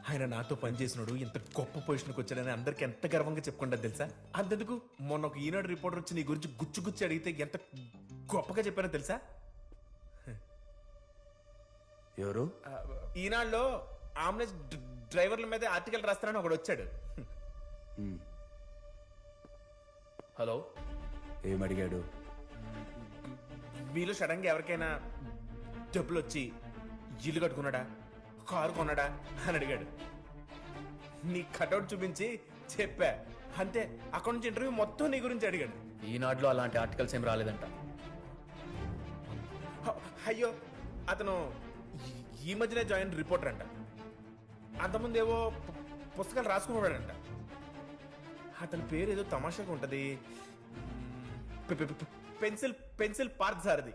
ఆయన నాతో పనిచేసినాడు ఇంత గొప్ప పొజిషన్కి వచ్చాడని అందరికి ఎంత గర్వంగా చెప్పుకుంటా తెలుసా? అంతెందుకు మొన్న ఒక ఈనాడు రిపోర్టర్ వచ్చి నీ గురించి గుచ్చి గుచ్చి అడిగితే ఎంత గొప్పగా చెప్పానో తెలుసా? ఎవరు? ఈనాడులో ఆంబులెన్స్ డ్రైవర్ల మీద ఆర్టికల్ రాస్తానని ఒకడు వచ్చాడు. హలో, ఏమడిగాడు? మీలో సడన్ గా ఎవరికైనా డబ్బులు వచ్చి ఇల్లు కట్టుకున్నాడా, కారు కొన్నాడా అని అడిగాడు. నీ కటౌట్ చూపించి చెప్పా అంతే. అక్కడ నుంచి ఇంటర్వ్యూ మొత్తం నీ గురించి అడిగాడు. ఈనాడులో అలాంటి ఆర్టికల్స్ ఏం రాలేదంట. అయ్యో, అతను ఈ మధ్యనే జాయిన్ రిపోర్టర్ అంట. అంతకుముందు ఏవో పుస్తకాలు రాసుకున్నాడంట. అతని పేరు ఏదో తమాషాగా ఉంటది. పెన్సిల్ పార్క్ సార్ అది.